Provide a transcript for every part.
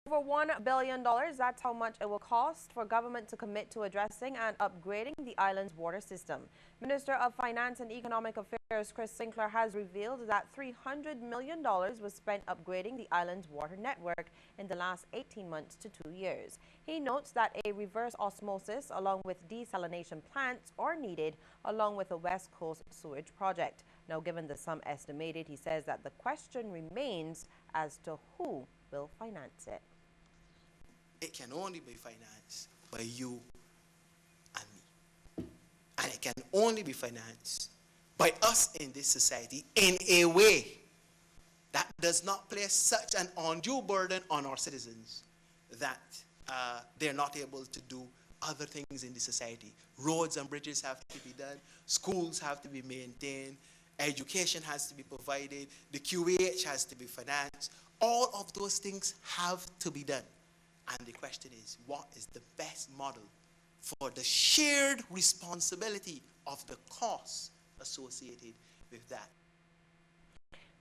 Over $1 billion, that's how much it will cost for government to commit to addressing and upgrading the island's water system. Minister of Finance and Economic Affairs Chris Sinclair has revealed that $300 million was spent upgrading the island's water network in the last 18 months to 2 years. He notes that a reverse osmosis along with desalination plants are needed along with a West Coast sewage project. Now, given the sum estimated, he says that the question remains as to who will finance it. It can only be financed by you and me. And it can only be financed by us in this society in a way that does not place such an undue burden on our citizens that they're not able to do other things in the society. Roads and bridges have to be done. Schools have to be maintained. Education has to be provided. The QAH has to be financed. All of those things have to be done. And the question is, what is the best model for the shared responsibility of the costs associated with that?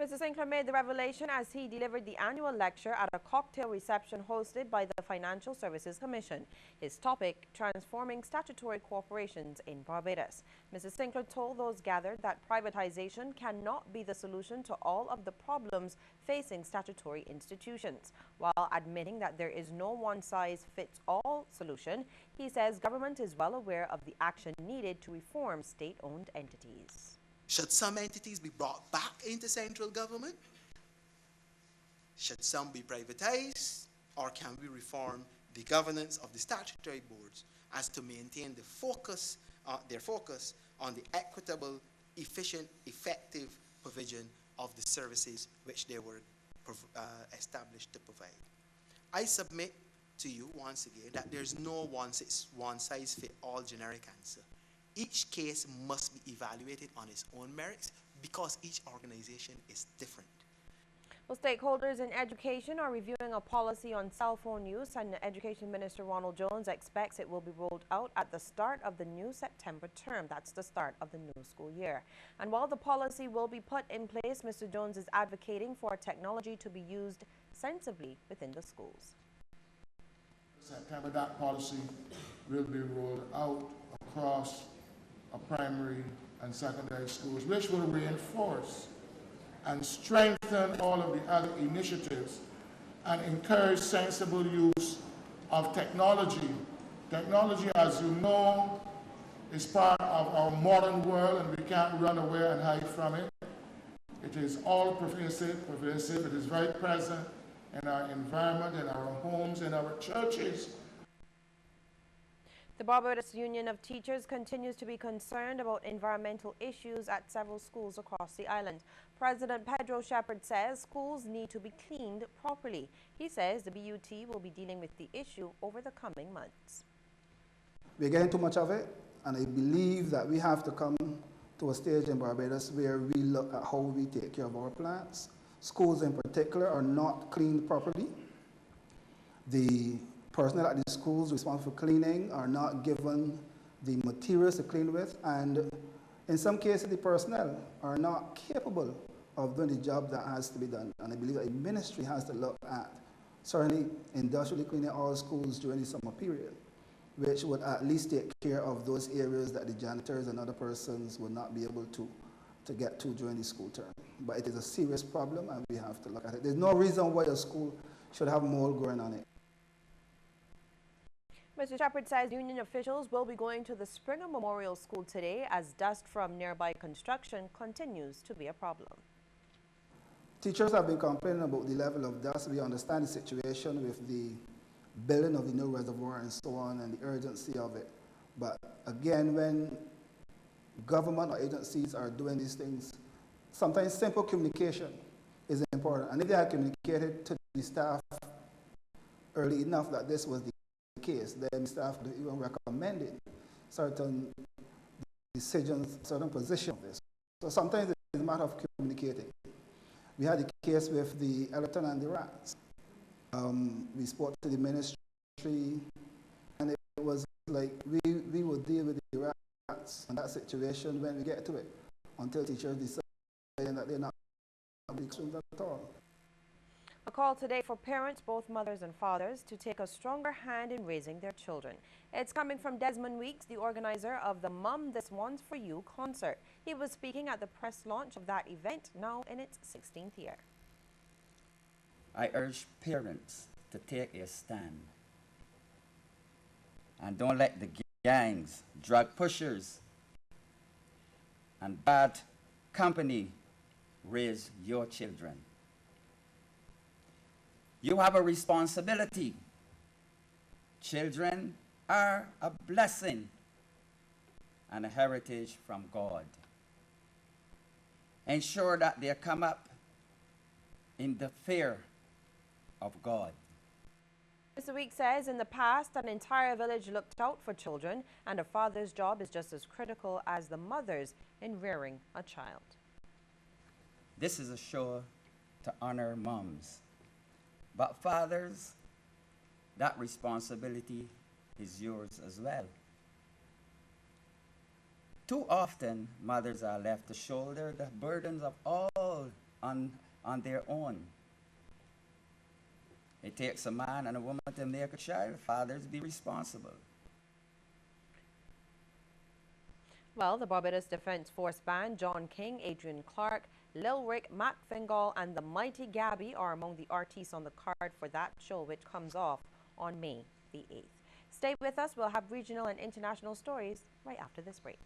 Mr. Sinclair made the revelation as he delivered the annual lecture at a cocktail reception hosted by the Financial Services Commission. His topic, transforming statutory corporations in Barbados. Mr. Sinclair told those gathered that privatization cannot be the solution to all of the problems facing statutory institutions. While admitting that there is no one-size-fits-all solution, he says government is well aware of the action needed to reform state-owned entities. Should some entities be brought back into central government? Should some be privatized? Or can we reform the governance of the statutory boards as to maintain their focus on the equitable, efficient, effective provision of the services which they were established to provide? I submit to you once again that there's no one-size-fits-all generic answer. Each case must be evaluated on its own merits because each organization is different. Well, stakeholders in education are reviewing a policy on cell phone use, and Education Minister Ronald Jones expects it will be rolled out at the start of the new September term. That's the start of the new school year. And while the policy will be put in place, Mr. Jones is advocating for technology to be used sensibly within the schools. September, that policy will be rolled out across primary and secondary schools, which will reinforce and strengthen all of the other initiatives and encourage sensible use of technology. Technology, as you know, is part of our modern world and we can't run away and hide from it. It is all pervasive, it is very present in our environment, in our homes, in our churches. The Barbados Union of Teachers continues to be concerned about environmental issues at several schools across the island. President Pedro Shepherd says schools need to be cleaned properly. He says the BUT will be dealing with the issue over the coming months. We're getting too much of it, and I believe that we have to come to a stage in Barbados where we look at how we take care of our plants. Schools in particular are not cleaned properly. The personnel at the schools responsible for cleaning are not given the materials to clean with, and in some cases the personnel are not capable of doing the job that has to be done. And I believe that the ministry has to look at certainly industrially cleaning all schools during the summer period, which would at least take care of those areas that the janitors and other persons would not be able to get to during the school term. But it is a serious problem and we have to look at it. There's no reason why a school should have mold growing on it. Mr. Shepherd says union officials will be going to the Springer Memorial School today as dust from nearby construction continues to be a problem. Teachers have been complaining about the level of dust. We understand the situation with the building of the new reservoir and so on and the urgency of it. But again, when government or agencies are doing these things, sometimes simple communication is important. And if they had communicated to the staff early enough that this was the case, then staff would even recommended certain decisions, certain positions of this. So sometimes it's a matter of communicating. We had a case with the elephant and the rats. We spoke to the ministry, and it was like we would deal with the rats and that situation when we get to it, until teachers decide that they're not at all. A call today for parents, both mothers and fathers, to take a stronger hand in raising their children. It's coming from Desmond Weeks, the organizer of the Mom This One's For You concert. He was speaking at the press launch of that event, now in its 16th year. I urge parents to take a stand and don't let the gangs, drug pushers, and bad company raise your children. You have a responsibility. Children are a blessing and a heritage from God. Ensure that they come up in the fear of God. Mr. Weeks says in the past, an entire village looked out for children, and a father's job is just as critical as the mother's in rearing a child. This is a show to honor moms. But fathers, that responsibility is yours as well. Too often, mothers are left to shoulder the burdens of all on their own. It takes a man and a woman to make a child. Fathers, be responsible. Well, the Barbados Defense Force Band, John King, Adrian Clark, Lil Rick, Mac Fingal, and the Mighty Gabby are among the artists on the card for that show, which comes off on May the 8th. Stay with us. We'll have regional and international stories right after this break.